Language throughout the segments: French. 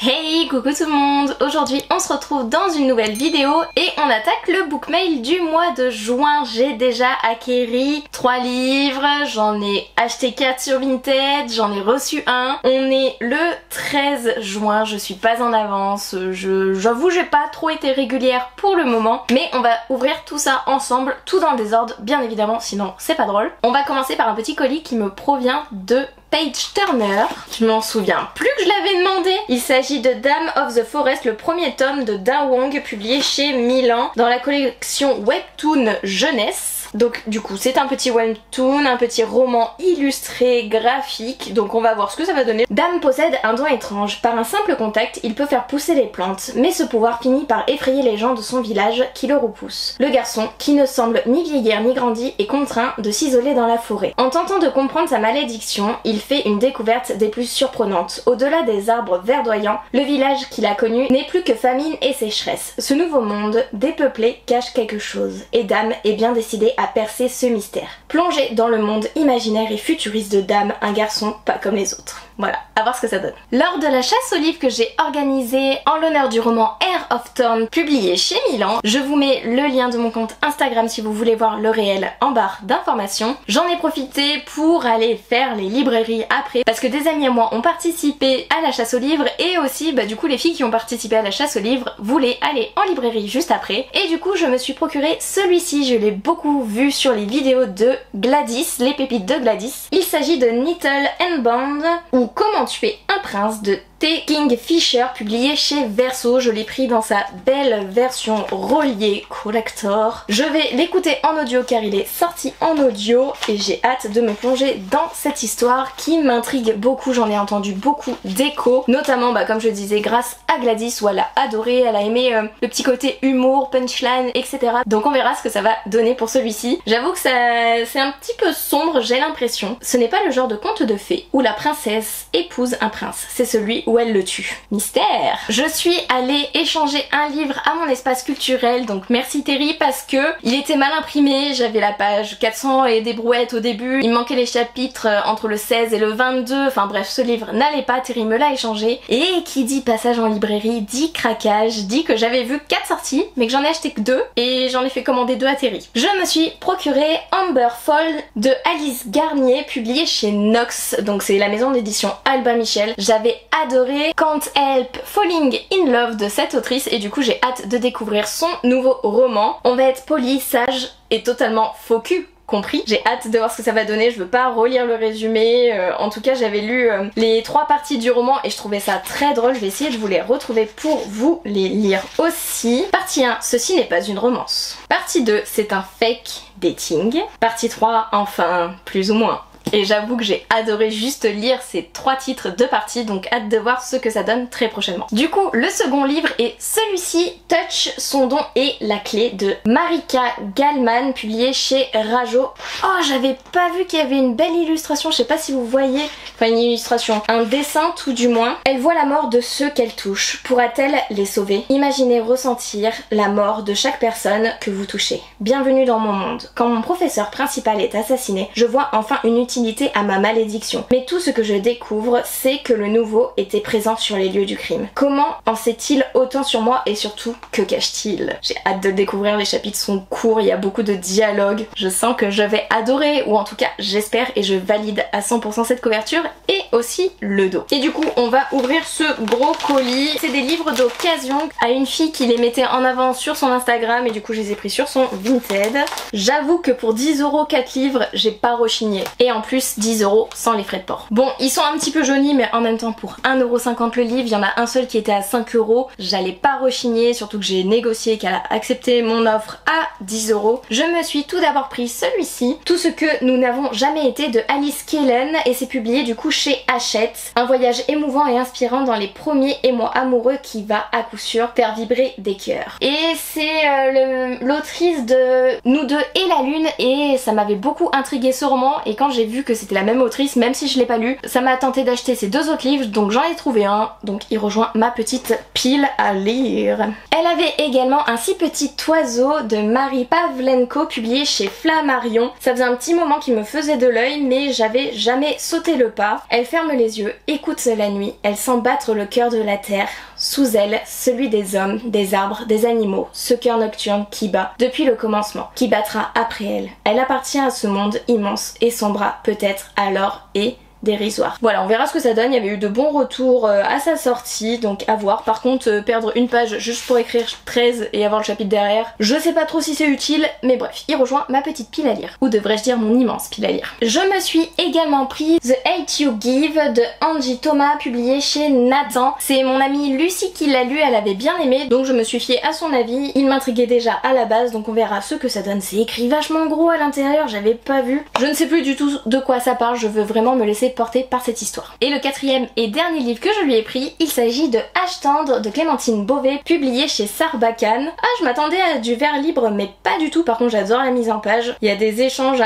Hey, coucou tout le monde! Aujourd'hui on se retrouve dans une nouvelle vidéo et on attaque le book mail du mois de juin. J'ai déjà acquéri 3 livres, j'en ai acheté 4 sur Vinted, j'en ai reçu un. On est le 13 juin, je suis pas en avance, j'avoue j'ai pas trop été régulière pour le moment, mais on va ouvrir tout ça ensemble, tout dans le désordre bien évidemment, sinon c'est pas drôle. On va commencer par un petit colis qui me provient de Page Turner. Je m'en souviens plus que je l'avais demandé. Il s'agit de Dame of the Forest, le premier tome de Da Wong publié chez Milan dans la collection Webtoon Jeunesse. Donc du coup c'est un petit webtoon, un petit roman illustré, graphique, donc on va voir ce que ça va donner. Dame possède un don étrange. Par un simple contact, il peut faire pousser les plantes, mais ce pouvoir finit par effrayer les gens de son village qui le repoussent. Le garçon, qui ne semble ni vieillir ni grandi, est contraint de s'isoler dans la forêt. En tentant de comprendre sa malédiction, il fait une découverte des plus surprenantes. Au-delà des arbres verdoyants, le village qu'il a connu n'est plus que famine et sécheresse. Ce nouveau monde, dépeuplé, cache quelque chose, et Dame est bien décidée à percer ce mystère. Plongé dans le monde imaginaire et futuriste de Dame, un garçon pas comme les autres. Voilà, à voir ce que ça donne. Lors de la chasse aux livres que j'ai organisée en l'honneur du roman Heir of Thorn publié chez Milan, je vous mets le lien de mon compte Instagram si vous voulez voir le réel en barre d'informations. J'en ai profité pour aller faire les librairies après parce que des amis à moi ont participé à la chasse aux livres et aussi du coup les filles qui ont participé à la chasse aux livres voulaient aller en librairie juste après et du coup je me suis procuré celui-ci, je l'ai beaucoup vu sur les vidéos de Gladys, les pépites de Gladys. Il s'agit de Knittle and Bond ou Comment tuer un prince de T. Kingfisher publié chez Verso. Je l'ai pris dans sa belle version reliée collector. Je vais l'écouter en audio car il est sorti en audio et j'ai hâte de me plonger dans cette histoire qui m'intrigue beaucoup. J'en ai entendu beaucoup d'échos, notamment comme je disais grâce à Gladys où elle a adoré, elle a aimé le petit côté humour, punchline, etc. Donc on verra ce que ça va donner pour celui-ci. J'avoue que c'est un petit peu sombre, j'ai l'impression. Ce n'est pas le genre de conte de fées où la princesse épouse un prince, c'est celui où elle le tue. Mystère! Je suis allée échanger un livre à mon espace culturel, donc merci Terry parce que il était mal imprimé, j'avais la page 400 et des brouettes au début, il me manquait les chapitres entre le 16 et le 22, enfin bref ce livre n'allait pas, Terry me l'a échangé et qui dit passage en librairie dit craquage, dit que j'avais vu 4 sorties mais que j'en ai acheté que 2 et j'en ai fait commander 2 à Terry. Je me suis procuré Amber Fall de Alice Garnier publié chez Nox, donc c'est la maison d'édition Albin Michel. J'avais adoré Can't Help Falling in Love de cette autrice et du coup j'ai hâte de découvrir son nouveau roman. On va être poli, sage et totalement faux cul compris. J'ai hâte de voir ce que ça va donner, je veux pas relire le résumé, en tout cas j'avais lu les 3 parties du roman et je trouvais ça très drôle, je vais essayer de vous les retrouver pour vous les lire aussi. Partie 1, ceci n'est pas une romance. Partie 2, c'est un fake dating. Partie 3, enfin, plus ou moins. Et j'avoue que j'ai adoré juste lire ces 3 titres de partie, donc hâte de voir ce que ça donne très prochainement. Du coup, le second livre est celui-ci, Touch, son don et la clé de Marika Gallman, publié chez Rajo. Oh, j'avais pas vu qu'il y avait une belle illustration, je sais pas si vous voyez, enfin une illustration, un dessin tout du moins. Elle voit la mort de ceux qu'elle touche. Pourra-t-elle les sauver? Imaginez ressentir la mort de chaque personne que vous touchez. Bienvenue dans mon monde. Quand mon professeur principal est assassiné, je vois enfin une utilité à ma malédiction. Mais tout ce que je découvre, c'est que le nouveau était présent sur les lieux du crime. Comment en sait-il autant sur moi et surtout, que cache-t-il? J'ai hâte de le découvrir, les chapitres sont courts, il y a beaucoup de dialogues. Je sens que je vais adorer, ou en tout cas j'espère et je valide à 100% cette couverture et aussi le dos. Et du coup, on va ouvrir ce gros colis. C'est des livres d'occasion à une fille qui les mettait en avant sur son Instagram et du coup je les ai pris sur son Vinted. J'avoue que pour 10 € 4 livres, j'ai pas rechigné. Et en plus 10 € sans les frais de port. Bon, ils sont un petit peu jaunis mais en même temps pour 1,50 € le livre, il y en a un seul qui était à 5 €. J'allais pas rechigner, surtout que j'ai négocié qu'elle a accepté mon offre à 10 €. Je me suis tout d'abord pris celui-ci, Tout ce que nous n'avons jamais été de Alice Kellen et c'est publié du coup chez Hachette. Un voyage émouvant et inspirant dans les premiers émois amoureux qui va à coup sûr faire vibrer des cœurs. Et c'est l'autrice de Nous deux et la lune et ça m'avait beaucoup intrigué ce roman et quand j'ai vu vu que c'était la même autrice, même si je l'ai pas lu. Ça m'a tenté d'acheter ces deux autres livres, donc j'en ai trouvé un, donc il rejoint ma petite pile à lire. Elle avait également Un si petit oiseau de Marie Pavlenko, publié chez Flammarion. Ça faisait un petit moment qu'il me faisait de l'œil, mais j'avais jamais sauté le pas. Elle ferme les yeux, écoute la nuit, elle sent battre le cœur de la terre. Sous elle, celui des hommes, des arbres, des animaux, ce cœur nocturne qui bat depuis le commencement, qui battra après elle. Elle appartient à ce monde immense et son bras peut-être alors est dérisoire. Voilà, on verra ce que ça donne. Il y avait eu de bons retours à sa sortie, donc à voir. Par contre, perdre une page juste pour écrire 13 et avoir le chapitre derrière, je sais pas trop si c'est utile, mais bref, il rejoint ma petite pile à lire. Ou devrais-je dire mon immense pile à lire. Je me suis également pris The Hate You Give de Angie Thomas, publié chez Nathan. C'est mon amie Lucie qui l'a lu, elle avait bien aimé, donc je me suis fiée à son avis. Il m'intriguait déjà à la base, donc on verra ce que ça donne. C'est écrit vachement gros à l'intérieur, j'avais pas vu. Je ne sais plus du tout de quoi ça parle, je veux vraiment me laisser porté par cette histoire. Et le quatrième et dernier livre que je lui ai pris, il s'agit de H tendre de Clémentine Beauvais, publié chez Sarbacane. Ah, je m'attendais à du vers libre, mais pas du tout. Par contre, j'adore la mise en page. Il y a des échanges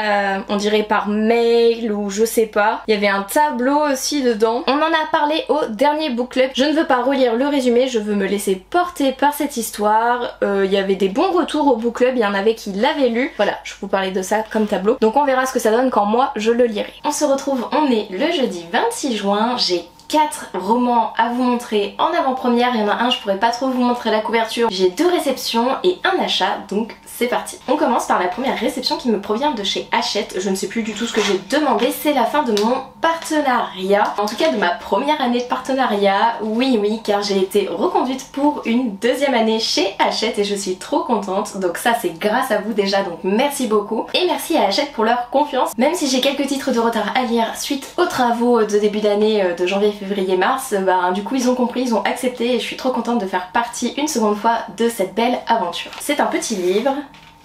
on dirait par mail ou je sais pas. Il y avait un tableau aussi dedans. On en a parlé au dernier book club. Je ne veux pas relire le résumé, je veux me laisser porter par cette histoire. Il y avait des bons retours au book club, il y en avait qui l'avaient lu. Voilà, je vous parlais de ça comme tableau. Donc on verra ce que ça donne quand moi je le lirai. On se retrouve, on est le jeudi 26 juin, j'ai 4 romans à vous montrer en avant-première. Il y en a un, je pourrais pas trop vous montrer la couverture. J'ai 2 réceptions et un achat, donc c'est parti. On commence par la première réception qui me provient de chez Hachette. Je ne sais plus du tout ce que j'ai demandé, c'est la fin de mon partenariat. En tout cas de ma première année de partenariat, oui, car j'ai été reconduite pour une deuxième année chez Hachette et je suis trop contente. Donc ça c'est grâce à vous déjà, donc merci beaucoup. Et merci à Hachette pour leur confiance. Même si j'ai quelques titres de retard à lire suite aux travaux de début d'année de janvier, février, mars, du coup ils ont compris, ils ont accepté et je suis trop contente de faire partie une seconde fois de cette belle aventure. C'est un petit livre.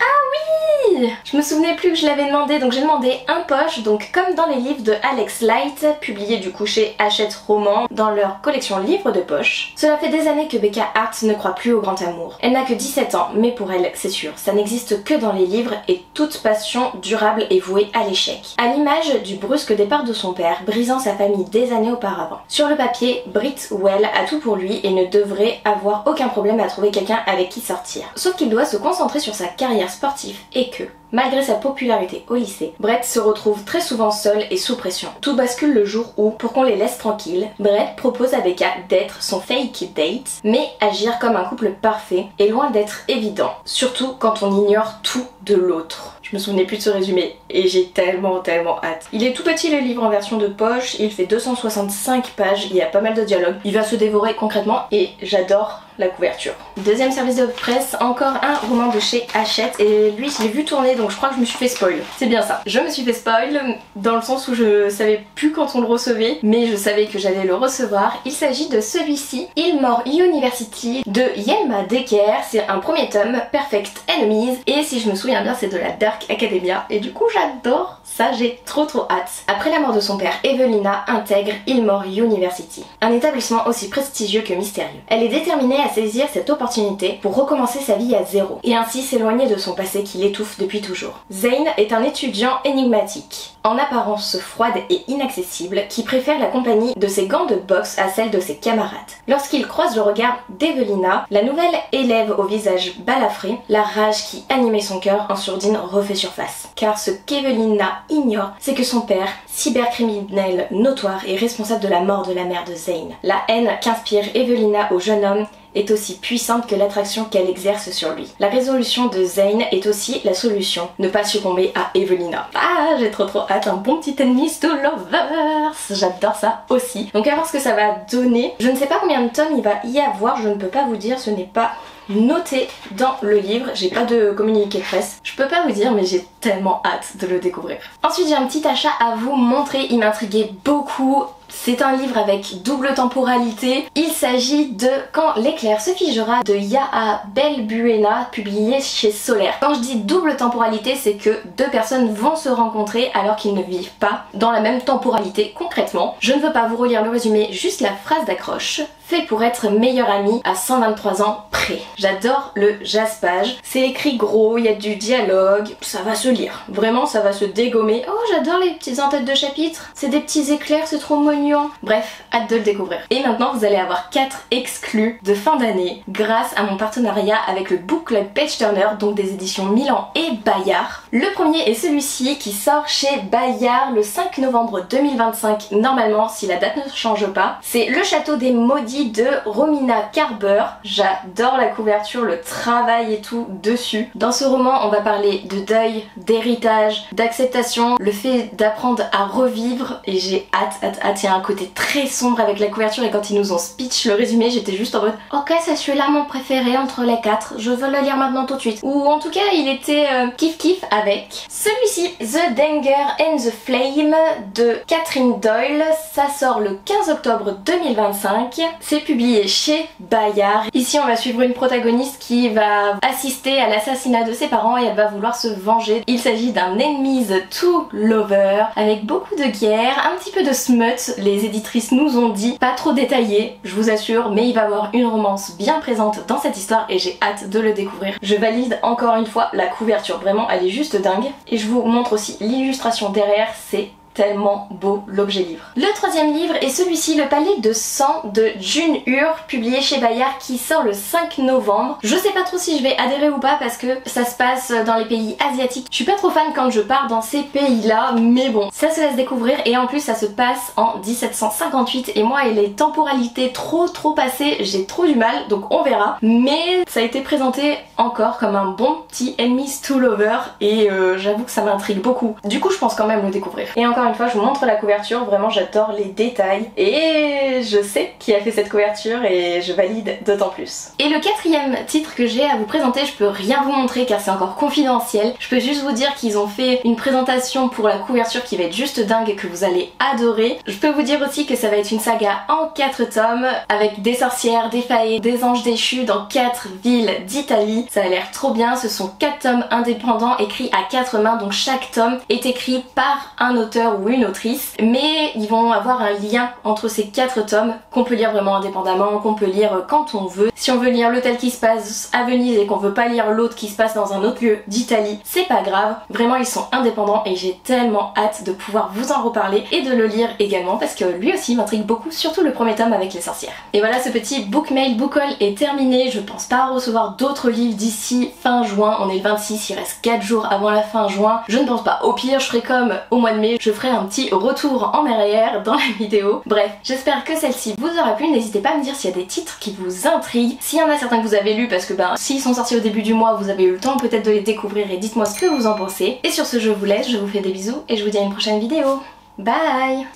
Ah oui! Je me souvenais plus que je l'avais demandé, donc j'ai demandé un poche, donc comme dans les livres de Alex Light, publiés du coup chez Hachette Roman, dans leur collection livres de poche. Cela fait des années que Becca Hart ne croit plus au grand amour. Elle n'a que 17 ans, mais pour elle, c'est sûr, ça n'existe que dans les livres et toute passion durable est vouée à l'échec. À l'image du brusque départ de son père, brisant sa famille des années auparavant. Sur le papier, Britt Well a tout pour lui et ne devrait avoir aucun problème à trouver quelqu'un avec qui sortir. Sauf qu'il doit se concentrer sur sa carrière sportive et que, malgré sa popularité au lycée, Brett se retrouve très souvent seul et sous pression. Tout bascule le jour où, pour qu'on les laisse tranquilles, Brett propose à Becca d'être son fake date, mais agir comme un couple parfait est loin d'être évident, surtout quand on ignore tout de l'autre. Je me souvenais plus de ce résumé et j'ai tellement hâte. Il est tout petit le livre en version de poche, il fait 265 pages, il y a pas mal de dialogues, il va se dévorer concrètement et j'adore la couverture. Deuxième service de presse, encore un roman de chez Hachette et lui je l'ai vu tourner donc je crois que je me suis fait spoil. C'est bien ça. Je me suis fait spoil dans le sens où je savais plus quand on le recevait mais je savais que j'allais le recevoir. Il s'agit de celui-ci, Ilmore University de Yelma Decker. C'est un premier tome, Perfect Enemies, et si je me souviens bien c'est de la Dark Academia et du coup j'adore ça, j'ai trop hâte. Après la mort de son père, Evelina intègre Ilmore University, un établissement aussi prestigieux que mystérieux. Elle est déterminée à saisir cette opportunité pour recommencer sa vie à zéro et ainsi s'éloigner de son passé qui l'étouffe depuis toujours. Zane est un étudiant énigmatique, en apparence froide et inaccessible, qui préfère la compagnie de ses gants de boxe à celle de ses camarades. Lorsqu'il croise le regard d'Evelina, la nouvelle élève au visage balafré, la rage qui animait son cœur en sourdine refait surface. Car ce qu'Evelina ignore, c'est que son père, cybercriminel notoire, est responsable de la mort de la mère de Zane. La haine qu'inspire Evelina au jeune homme est aussi puissante que l'attraction qu'elle exerce sur lui. La résolution de Zane est aussi la solution, ne pas succomber à Evelina. Ah, j'ai trop hâte, un bon petit enemies to lovers, j'adore ça aussi. Donc à voir ce que ça va donner. Je ne sais pas combien de tomes il va y avoir, je ne peux pas vous dire, ce n'est pas noté dans le livre, j'ai pas de communiqué de presse, je peux pas vous dire mais j'ai tellement hâte de le découvrir. Ensuite j'ai un petit achat à vous montrer, il m'intriguait beaucoup. C'est un livre avec double temporalité. Il s'agit de Quand l'éclair se figera de Yaha Belbuena, publié chez Solaire. Quand je dis double temporalité, c'est que deux personnes vont se rencontrer alors qu'ils ne vivent pas dans la même temporalité concrètement. Je ne veux pas vous relire le résumé, juste la phrase d'accroche. fait pour être meilleur ami à 123 ans près. J'adore le jaspage, c'est écrit gros, il y a du dialogue, ça va se lire, vraiment ça va se dégommer. Oh, j'adore les petites en-têtes de chapitre, c'est des petits éclairs, c'est trop mignon. Bref, hâte de le découvrir. Et maintenant vous allez avoir 4 exclus de fin d'année grâce à mon partenariat avec le Book Club Page Turner, donc des éditions Milan et Bayard. Le premier est celui-ci qui sort chez Bayard le 5 novembre 2025 normalement si la date ne change pas. C'est Le Château des Maudits de Romina Carber. J'adore la couverture, le travail et tout dessus. Dans ce roman on va parler de deuil, d'héritage, d'acceptation, le fait d'apprendre à revivre et j'ai hâte. Il y a un côté très sombre avec la couverture et quand ils nous ont speech le résumé j'étais juste en mode ok, c'est celui-là mon préféré entre les 4, je veux le lire maintenant tout de suite. Ou en tout cas il était kiff avec. Celui-ci, The Danger and the Flame de Catherine Doyle, ça sort le 15 octobre 2025. C'est publié chez Bayard. Ici on va suivre une protagoniste qui va assister à l'assassinat de ses parents et elle va vouloir se venger. Il s'agit d'un enemies to lover avec beaucoup de guerre, un petit peu de smut, les éditrices nous ont dit, pas trop détaillé je vous assure, mais il va y avoir une romance bien présente dans cette histoire et j'ai hâte de le découvrir. Je valide encore une fois la couverture, vraiment elle est juste dingue. Et je vous montre aussi l'illustration derrière, c'est tellement beau l'objet livre. Le troisième livre est celui-ci, Le Palais de Sang de June Ur, publié chez Bayard, qui sort le 5 novembre. Je sais pas trop si je vais adhérer ou pas parce que ça se passe dans les pays asiatiques. Je suis pas trop fan quand je pars dans ces pays-là, mais bon, ça se laisse découvrir et en plus ça se passe en 1758 et moi et les temporalités trop passées, j'ai trop du mal, donc on verra. Mais ça a été présenté encore comme un bon petit enemies to lover et j'avoue que ça m'intrigue beaucoup. Du coup je pense quand même le découvrir. Et encore une fois je vous montre la couverture, vraiment j'adore les détails et je sais qui a fait cette couverture et je valide d'autant plus. Et le quatrième titre que j'ai à vous présenter, je peux rien vous montrer car c'est encore confidentiel, je peux juste vous dire qu'ils ont fait une présentation pour la couverture qui va être juste dingue et que vous allez adorer. Je peux vous dire aussi que ça va être une saga en 4 tomes avec des sorcières, des faées, des anges déchus dans 4 villes d'Italie. Ça a l'air trop bien, ce sont 4 tomes indépendants écrits à 4 mains, donc chaque tome est écrit par un auteur ou une autrice, mais ils vont avoir un lien entre ces 4 tomes qu'on peut lire vraiment indépendamment, qu'on peut lire quand on veut. Si on veut lire l'hôtel qui se passe à Venise et qu'on veut pas lire l'autre qui se passe dans un autre lieu d'Italie, c'est pas grave, vraiment ils sont indépendants et j'ai tellement hâte de pouvoir vous en reparler et de le lire également parce que lui aussi m'intrigue beaucoup, surtout le premier tome avec les sorcières. Et voilà, ce petit book mail book haul est terminé, je pense pas recevoir d'autres livres d'ici fin juin, on est le 26, il reste 4 jours avant la fin juin, je ne pense pas, au pire je ferai comme au mois de mai, je ferai un petit retour en arrière dans la vidéo. Bref, j'espère que celle-ci vous aura plu, n'hésitez pas à me dire s'il y a des titres qui vous intriguent, s'il y en a certains que vous avez lus parce que s'ils sont sortis au début du mois, vous avez eu le temps peut-être de les découvrir et dites-moi ce que vous en pensez. Et sur ce je vous laisse, je vous fais des bisous et je vous dis à une prochaine vidéo. Bye!